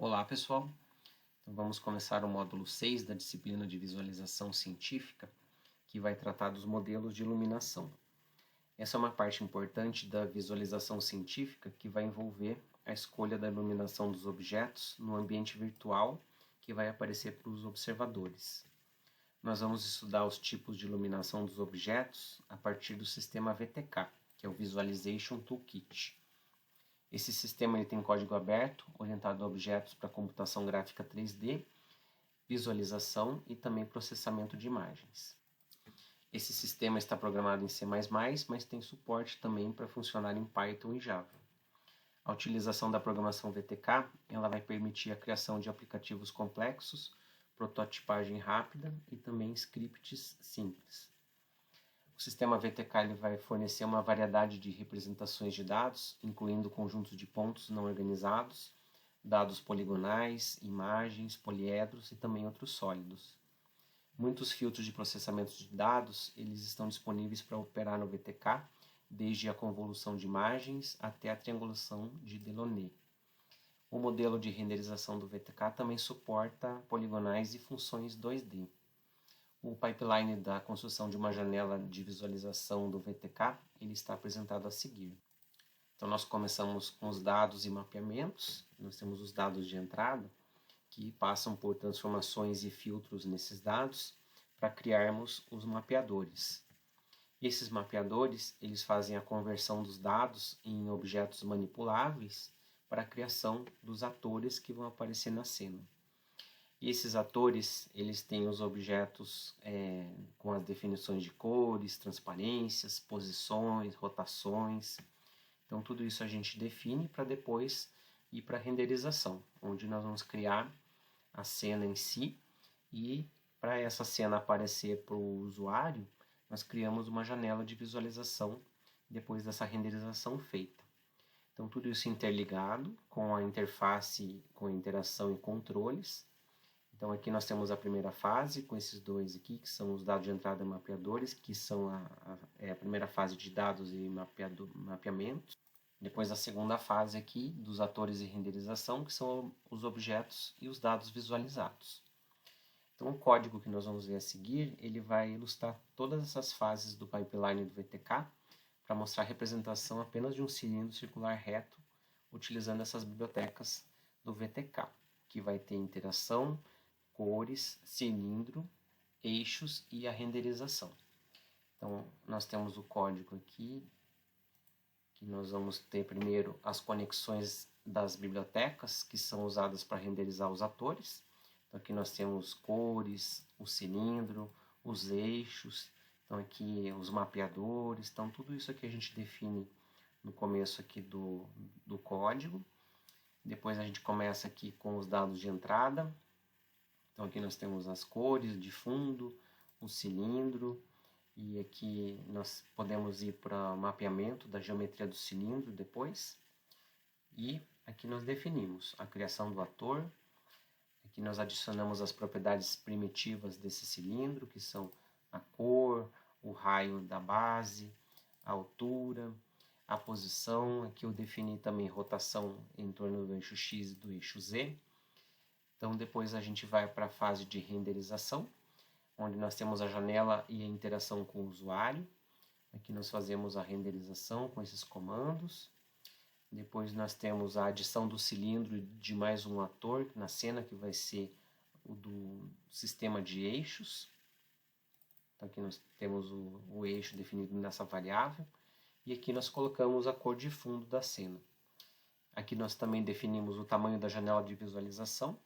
Olá pessoal, então vamos começar o módulo 6 da disciplina de visualização científica, que vai tratar dos modelos de iluminação. Essa é uma parte importante da visualização científica que vai envolver a escolha da iluminação dos objetos no ambiente virtual que vai aparecer para os observadores. Nós vamos estudar os tipos de iluminação dos objetos a partir do sistema VTK, que é o Visualization Toolkit. Esse sistema ele tem código aberto, orientado a objetos para computação gráfica 3D, visualização e também processamento de imagens. Esse sistema está programado em C++, mas tem suporte também para funcionar em Python e Java. A utilização da programação VTK ela vai permitir a criação de aplicativos complexos, prototipagem rápida e também scripts simples. O sistema VTK ele vai fornecer uma variedade de representações de dados, incluindo conjuntos de pontos não organizados, dados poligonais, imagens, poliedros e também outros sólidos. Muitos filtros de processamento de dados eles estão disponíveis para operar no VTK, desde a convolução de imagens até a triangulação de Delaunay. O modelo de renderização do VTK também suporta poligonais e funções 2D. O pipeline da construção de uma janela de visualização do VTK ele está apresentado a seguir. Então nós começamos com os dados e mapeamentos. Nós temos os dados de entrada, que passam por transformações e filtros nesses dados para criarmos os mapeadores. Esses mapeadores eles fazem a conversão dos dados em objetos manipuláveis para a criação dos atores que vão aparecer na cena. E esses atores, eles têm os objetos com as definições de cores, transparências, posições, rotações. Então tudo isso a gente define para depois ir para a renderização, onde nós vamos criar a cena em si e para essa cena aparecer para o usuário, nós criamos uma janela de visualização depois dessa renderização feita. Então tudo isso interligado com a interface, com a interação e controles. Então aqui nós temos a primeira fase com esses dois aqui, que são os dados de entrada e mapeadores, que são a primeira fase de dados e mapeamento. Depois a segunda fase aqui dos atores e renderização, que são os objetos e os dados visualizados. Então o código que nós vamos ver a seguir, ele vai ilustrar todas essas fases do pipeline do VTK, para mostrar a representação apenas de um cilindro circular reto, utilizando essas bibliotecas do VTK, que vai ter interação, cores, cilindro, eixos e a renderização. Então, nós temos o código aqui, que nós vamos ter primeiro as conexões das bibliotecas, que são usadas para renderizar os atores. Então, aqui nós temos cores, o cilindro, os eixos, então aqui os mapeadores, então tudo isso aqui a gente define no começo aqui do código. Depois a gente começa aqui com os dados de entrada. Então aqui nós temos as cores de fundo, o cilindro, e aqui nós podemos ir para o mapeamento da geometria do cilindro depois. E aqui nós definimos a criação do ator, aqui nós adicionamos as propriedades primitivas desse cilindro, que são a cor, o raio da base, a altura, a posição, aqui eu defini também rotação em torno do eixo X e do eixo Z. Então depois a gente vai para a fase de renderização, onde nós temos a janela e a interação com o usuário. Aqui nós fazemos a renderização com esses comandos. Depois nós temos a adição do cilindro de mais um ator na cena, que vai ser o do sistema de eixos. Então aqui nós temos o eixo definido nessa variável. E aqui nós colocamos a cor de fundo da cena. Aqui nós também definimos o tamanho da janela de visualização.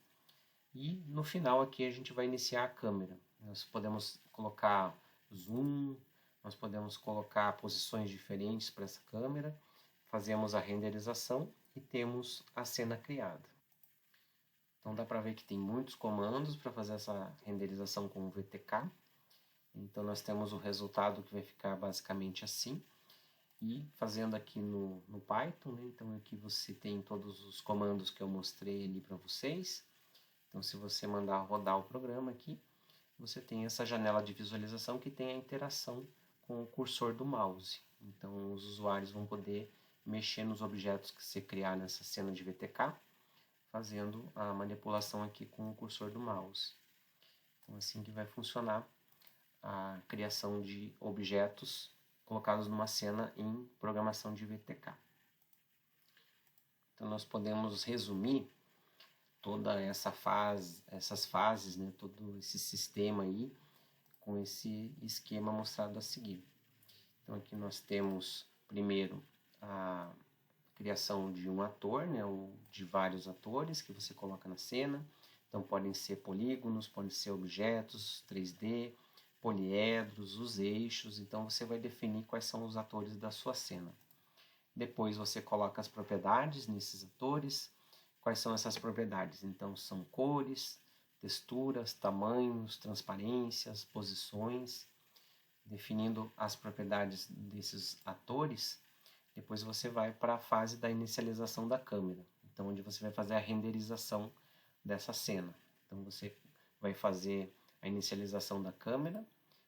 E no final aqui a gente vai iniciar a câmera. Nós podemos colocar zoom, nós podemos colocar posições diferentes para essa câmera. Fazemos a renderização e temos a cena criada. Então dá para ver que tem muitos comandos para fazer essa renderização com o VTK. Então nós temos o resultado que vai ficar basicamente assim. E fazendo aqui no Python, né? Então aqui você tem todos os comandos que eu mostrei ali para vocês. Então se você mandar rodar o programa aqui, você tem essa janela de visualização que tem a interação com o cursor do mouse. Então os usuários vão poder mexer nos objetos que você criar nessa cena de VTK, fazendo a manipulação aqui com o cursor do mouse. Então, assim que vai funcionar a criação de objetos colocados numa cena em programação de VTK. Então, nós podemos resumir toda essas fases, né, todo esse sistema aí, com esse esquema mostrado a seguir. Então, aqui nós temos, primeiro, a criação de um ator, né, ou de vários atores que você coloca na cena. Então, podem ser polígonos, podem ser objetos 3D, poliedros, os eixos. Então, você vai definir quais são os atores da sua cena. Depois, você coloca as propriedades nesses atores. Quais são essas propriedades? Então, são cores, texturas, tamanhos, transparências, posições. Definindo as propriedades desses atores, depois você vai para a fase da inicialização da câmera. Então, onde você vai fazer a renderização dessa cena. Então, você vai fazer a inicialização da câmera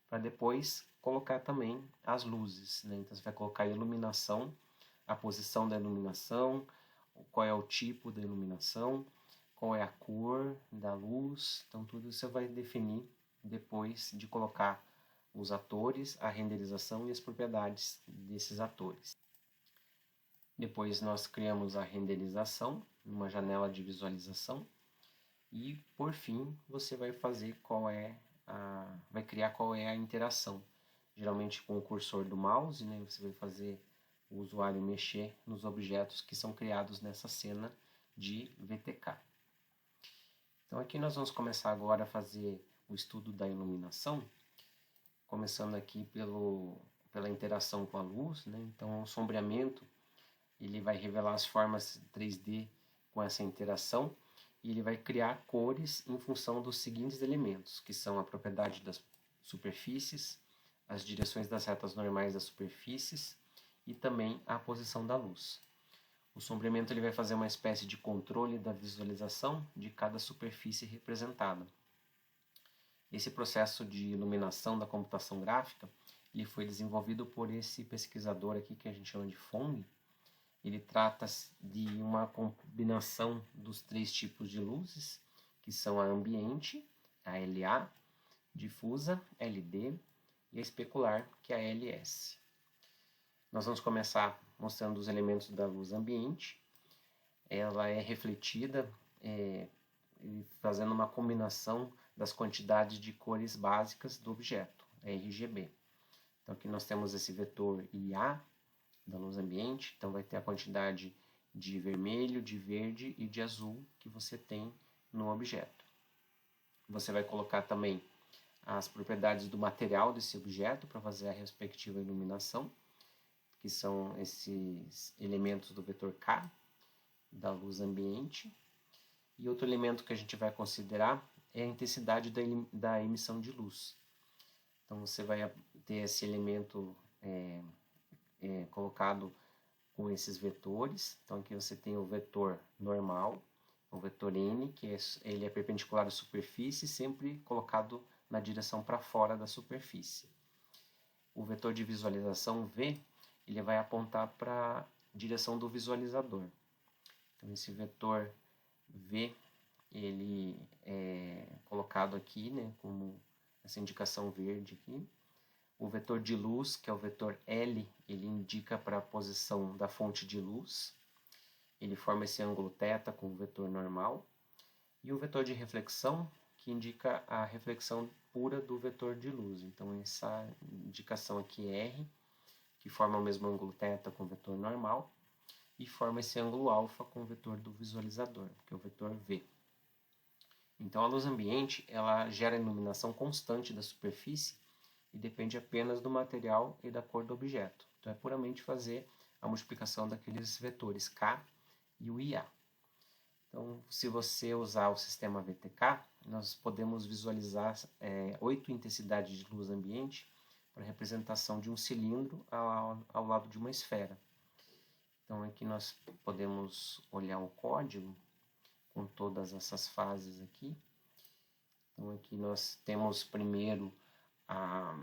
para depois colocar também as luzes, né? Então, você vai colocar a iluminação, a posição da iluminação, qual é o tipo da iluminação, qual é a cor da luz. Então, tudo isso você vai definir depois de colocar os atores, a renderização e as propriedades desses atores. Depois nós criamos a renderização, uma janela de visualização, e por fim você vai fazer vai criar qual é a interação. Geralmente com o cursor do mouse, né, você vai fazer o usuário mexer nos objetos que são criados nessa cena de VTK. Então aqui nós vamos começar agora a fazer o estudo da iluminação, começando aqui pela interação com a luz, né? Então o sombreamento ele vai revelar as formas 3D com essa interação e ele vai criar cores em função dos seguintes elementos, que são a propriedade das superfícies, as direções das retas normais das superfícies e também a posição da luz. O sombreamento ele vai fazer uma espécie de controle da visualização de cada superfície representada. Esse processo de iluminação da computação gráfica ele foi desenvolvido por esse pesquisador aqui que a gente chama de Fong. Ele trata de uma combinação dos 3 tipos de luzes, que são a ambiente, a LA, difusa, LD, e a especular, que é a LS. Nós vamos começar mostrando os elementos da luz ambiente. Ela é refletida fazendo uma combinação das quantidades de cores básicas do objeto, RGB. Então aqui nós temos esse vetor IA da luz ambiente, então vai ter a quantidade de vermelho, de verde e de azul que você tem no objeto. Você vai colocar também as propriedades do material desse objeto para fazer a respectiva iluminação, que são esses elementos do vetor K da luz ambiente. E outro elemento que a gente vai considerar é a intensidade da emissão de luz. Então você vai ter esse elemento colocado com esses vetores. Então aqui você tem o vetor normal, o vetor N, que ele é perpendicular à superfície, sempre colocado na direção para fora da superfície. O vetor de visualização V, ele vai apontar para a direção do visualizador. Então esse vetor V, ele é colocado aqui, né, como essa indicação verde aqui. O vetor de luz, que é o vetor L, ele indica para a posição da fonte de luz. Ele forma esse ângulo θ com o vetor normal. E o vetor de reflexão, que indica a reflexão pura do vetor de luz. Então essa indicação aqui é R, que forma o mesmo ângulo θ com o vetor normal. E forma esse ângulo alfa com o vetor do visualizador, que é o vetor V. Então a luz ambiente ela gera iluminação constante da superfície e depende apenas do material e da cor do objeto. Então é puramente fazer a multiplicação daqueles vetores K e o IA. Então se você usar o sistema VTK, nós podemos visualizar 8 intensidades de luz ambiente para representação de um cilindro ao lado de uma esfera. Então aqui nós podemos olhar o código com todas essas fases aqui. Então aqui nós temos primeiro a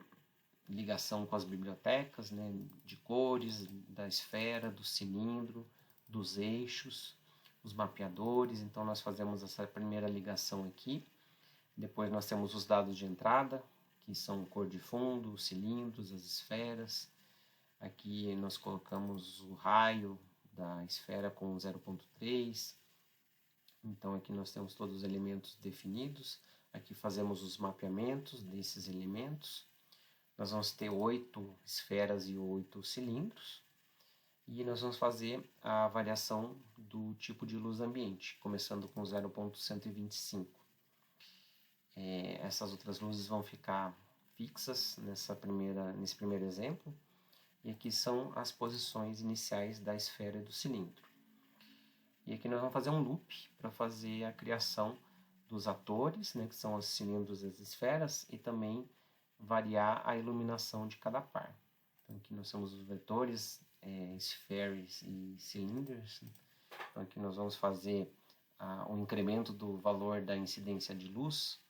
ligação com as bibliotecas, né, de cores, da esfera, do cilindro, dos eixos. os mapeadores. Então nós fazemos essa primeira ligação aqui. Depois nós temos os dados de entrada, que são cor de fundo, os cilindros, as esferas. Aqui nós colocamos o raio da esfera com 0.3. Então aqui nós temos todos os elementos definidos. Aqui fazemos os mapeamentos desses elementos. Nós vamos ter 8 esferas e 8 cilindros. E nós vamos fazer a variação do tipo de luz ambiente, começando com 0.125. Essas outras luzes vão ficar fixas nesse primeiro exemplo. E aqui são as posições iniciais da esfera e do cilindro. E aqui nós vamos fazer um loop para fazer a criação dos atores, né, que são os cilindros e as esferas, e também variar a iluminação de cada par. Então aqui nós temos os vetores, spheres e cylinders. Então aqui nós vamos fazer o incremento do valor da incidência de luz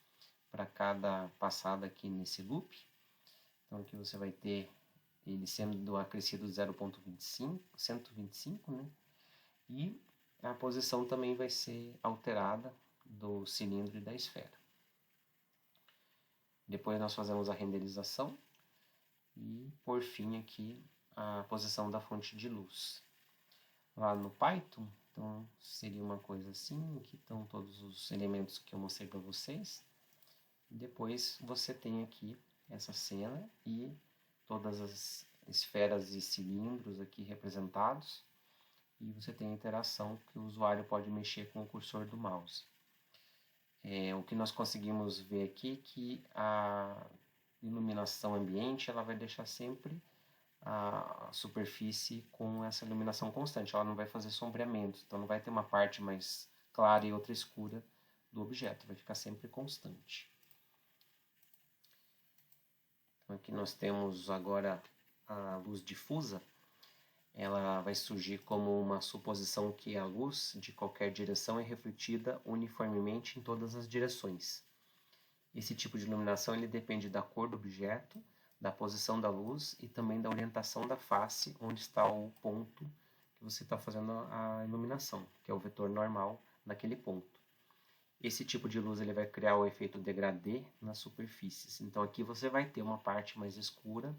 para cada passada aqui nesse loop. Então aqui você vai ter ele sendo acrescido 0.25, 125, né? E a posição também vai ser alterada do cilindro e da esfera. Depois nós fazemos a renderização e, por fim, aqui a posição da fonte de luz. Lá no Python, então seria uma coisa assim, aqui estão todos os elementos que eu mostrei para vocês. Depois você tem aqui essa cena e todas as esferas e cilindros aqui representados. E você tem a interação que o usuário pode mexer com o cursor do mouse. O que nós conseguimos ver aqui é que a iluminação ambiente ela vai deixar sempre a superfície com essa iluminação constante. Ela não vai fazer sombreamento, então não vai ter uma parte mais clara e outra escura do objeto. Vai ficar sempre constante. Então aqui nós temos agora a luz difusa. Ela vai surgir como uma suposição que a luz de qualquer direção é refletida uniformemente em todas as direções. Esse tipo de iluminação ele depende da cor do objeto, da posição da luz e também da orientação da face onde está o ponto que você está fazendo a iluminação, que é o vetor normal naquele ponto. Esse tipo de luz ele vai criar o efeito degradê nas superfícies. Então aqui você vai ter uma parte mais escura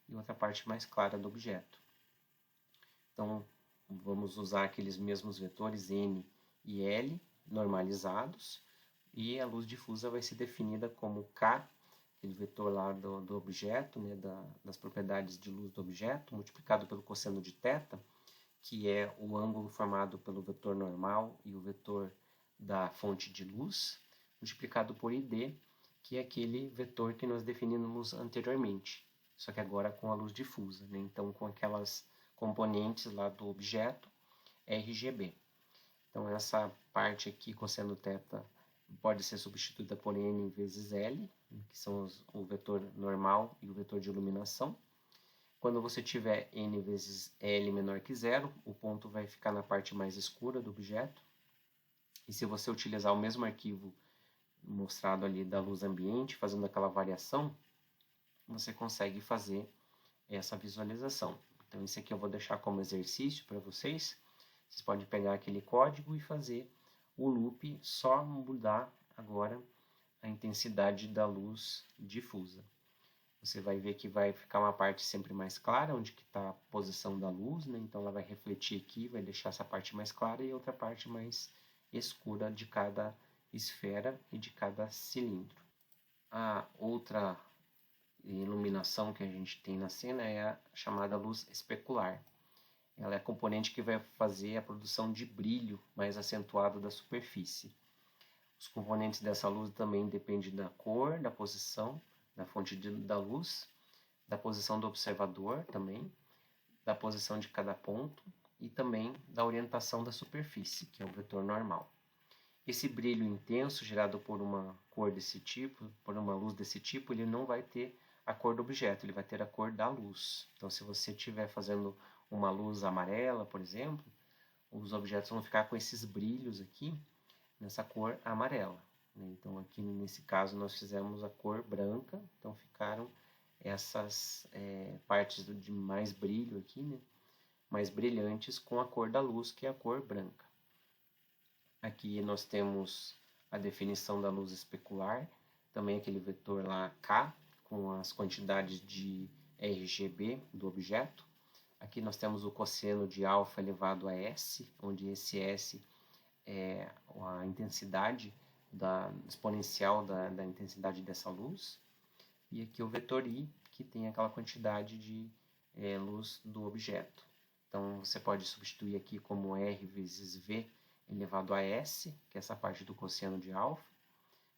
e outra parte mais clara do objeto. Então vamos usar aqueles mesmos vetores N e L normalizados e a luz difusa vai ser definida como K, aquele vetor lá do objeto, né, das propriedades de luz do objeto, multiplicado pelo cosseno de θ, que é o ângulo formado pelo vetor normal e o vetor da fonte de luz, multiplicado por ID, que é aquele vetor que nós definimos anteriormente, só que agora com a luz difusa, né? Então com aquelas componentes lá do objeto RGB. Então essa parte aqui, cosseno θ, pode ser substituída por N vezes L, que são o vetor normal e o vetor de iluminação. Quando você tiver N vezes L menor que zero, o ponto vai ficar na parte mais escura do objeto. E se você utilizar o mesmo arquivo mostrado ali da luz ambiente, fazendo aquela variação, você consegue fazer essa visualização. Então isso aqui eu vou deixar como exercício para vocês. Vocês podem pegar aquele código e fazer o loop, só mudar agora a intensidade da luz difusa. Você vai ver que vai ficar uma parte sempre mais clara, onde está a posição da luz, né? Então ela vai refletir aqui, vai deixar essa parte mais clara e outra parte mais escura de cada esfera e de cada cilindro. A outra iluminação que a gente tem na cena é a chamada luz especular. Ela é a componente que vai fazer a produção de brilho mais acentuado da superfície. Os componentes dessa luz também dependem da cor, da posição, da fonte da luz, da posição do observador também, da posição de cada ponto e também da orientação da superfície, que é o vetor normal. Esse brilho intenso gerado por uma cor desse tipo, por uma luz desse tipo, ele não vai ter a cor do objeto, ele vai ter a cor da luz. Então se você estiver fazendo uma luz amarela, por exemplo, os objetos vão ficar com esses brilhos aqui, nessa cor amarela. Então aqui nesse caso nós fizemos a cor branca, então ficaram essas partes de mais brilho aqui, né? Mais brilhantes com a cor da luz, que é a cor branca. Aqui nós temos a definição da luz especular, também aquele vetor lá K, com as quantidades de RGB do objeto. Aqui nós temos o cosseno de alfa elevado a S, onde esse S é a intensidade exponencial da intensidade dessa luz. E aqui o vetor I, que tem aquela quantidade de luz do objeto. Então você pode substituir aqui como R vezes V elevado a S, que é essa parte do cosseno de alfa,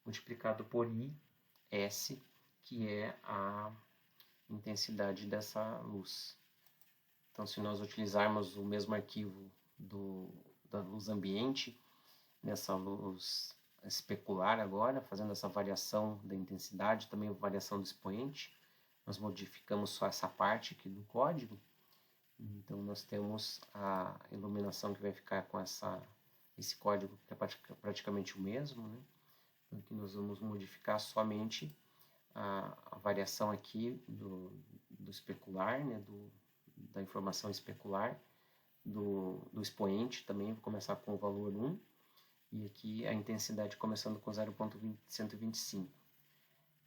multiplicado por I, S, que é a intensidade dessa luz. Então, se nós utilizarmos o mesmo arquivo da luz ambiente, nessa luz especular agora, fazendo essa variação da intensidade, também a variação do expoente, nós modificamos só essa parte aqui do código. Então, nós temos a iluminação que vai ficar com esse código que é praticamente o mesmo, né? Então, aqui nós vamos modificar somente a variação aqui do especular, né? Da informação especular, do expoente também, vou começar com o valor 1, e aqui a intensidade começando com 0.125.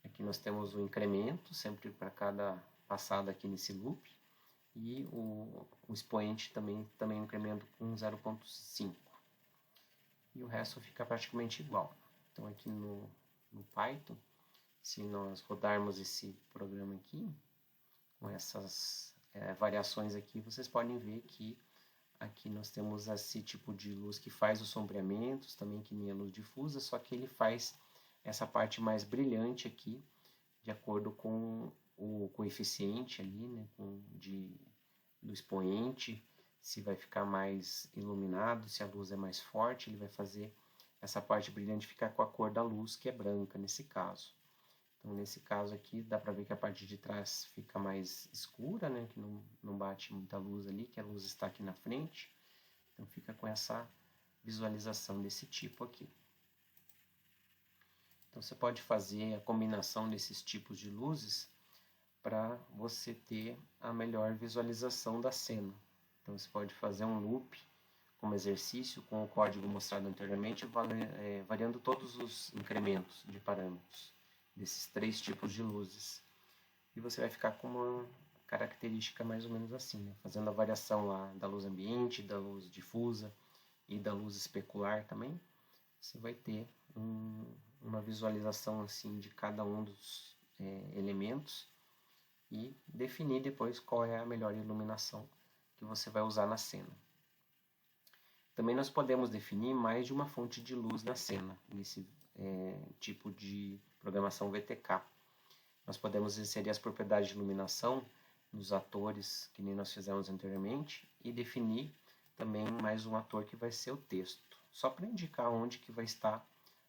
Aqui nós temos o incremento, sempre para cada passada aqui nesse loop, e o expoente também incremento com 0.5. E o resto fica praticamente igual. Então aqui no Python, se nós rodarmos esse programa aqui, com essas variações aqui, vocês podem ver que aqui nós temos esse tipo de luz que faz os sombreamentos, também que nem a luz difusa, só que ele faz essa parte mais brilhante aqui, de acordo com o coeficiente ali, né, do expoente, se vai ficar mais iluminado, se a luz é mais forte, ele vai fazer essa parte brilhante ficar com a cor da luz, que é branca nesse caso. Então, nesse caso aqui, dá para ver que a parte de trás fica mais escura, né? Que não bate muita luz ali, que a luz está aqui na frente. Então, fica com essa visualização desse tipo aqui. Então, você pode fazer a combinação desses tipos de luzes para você ter a melhor visualização da cena. Então, você pode fazer um loop como exercício com o código mostrado anteriormente, variando todos os incrementos de parâmetros desses 3 tipos de luzes. E você vai ficar com uma característica mais ou menos assim, né? Fazendo a variação lá da luz ambiente, da luz difusa e da luz especular também, você vai ter uma visualização assim de cada um dos elementos e definir depois qual é a melhor iluminação que você vai usar na cena. Também nós podemos definir mais de uma fonte de luz na cena, nesse tipo de programação VTK. Nós podemos inserir as propriedades de iluminação nos atores, que nem nós fizemos anteriormente, e definir também mais um ator que vai ser o texto, só para indicar onde que vai estar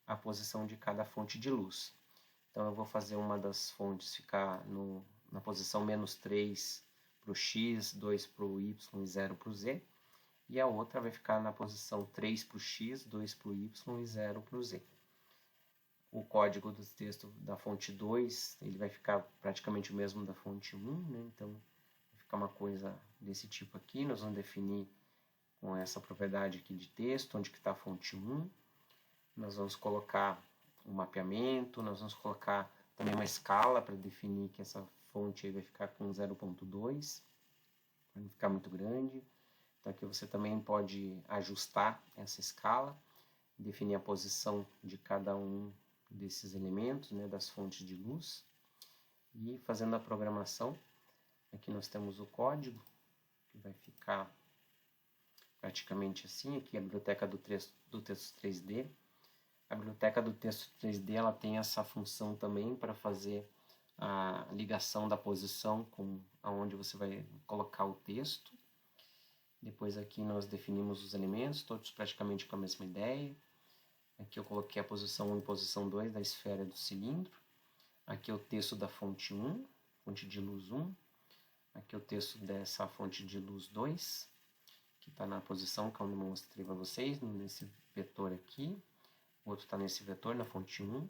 a posição de cada fonte de luz. Então eu vou fazer uma das fontes ficar na posição -3 para o X, 2 para o Y e 0 para o Z, e a outra vai ficar na posição 3 para o X, 2 para o Y e 0 para o Z. O código do texto da fonte 2, ele vai ficar praticamente o mesmo da fonte 1, né? Então vai ficar uma coisa desse tipo aqui. Nós vamos definir com essa propriedade aqui de texto, onde que está a fonte 1. Nós vamos colocar um mapeamento, nós vamos colocar também uma escala para definir que essa fonte aí vai ficar com 0.2, para não ficar muito grande. Então aqui você também pode ajustar essa escala, definir a posição de cada um desses elementos, né, das fontes de luz. E fazendo a programação, aqui nós temos o código, que vai ficar praticamente assim. Aqui a biblioteca do texto 3D. A biblioteca do texto 3D ela tem essa função também para fazer a ligação da posição com aonde você vai colocar o texto. Depois aqui nós definimos os elementos, todos praticamente com a mesma ideia. Aqui eu coloquei a posição 1 e posição 2 da esfera do cilindro. Aqui é o texto da fonte 1, fonte de luz 1. Aqui é o texto dessa fonte de luz 2, que está na posição que eu mostrei para vocês, nesse vetor aqui. O outro está nesse vetor, na fonte 1.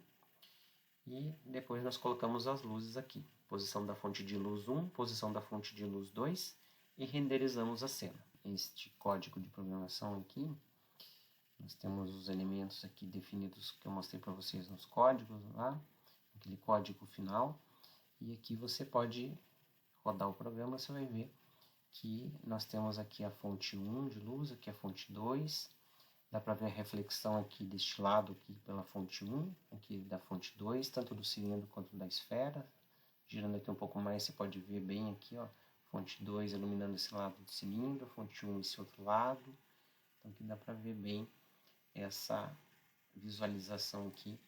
E depois nós colocamos as luzes aqui. Posição da fonte de luz 1, posição da fonte de luz 2 e renderizamos a cena. Este código de programação aqui, Nós temos os elementos aqui definidos que eu mostrei para vocês nos códigos lá, aquele código final. E aqui você pode rodar o programa, você vai ver que nós temos aqui a fonte 1 de luz, aqui a fonte 2. Dá para ver a reflexão aqui deste lado aqui pela fonte 1, aqui da fonte 2, tanto do cilindro quanto da esfera. Girando aqui um pouco mais, você pode ver bem aqui, ó, fonte 2 iluminando esse lado do cilindro, fonte 1 esse outro lado. Então aqui dá para ver bem essa visualização aqui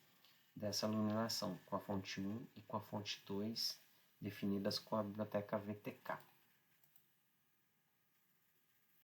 dessa iluminação com a fonte 1 e com a fonte 2 definidas com a biblioteca VTK.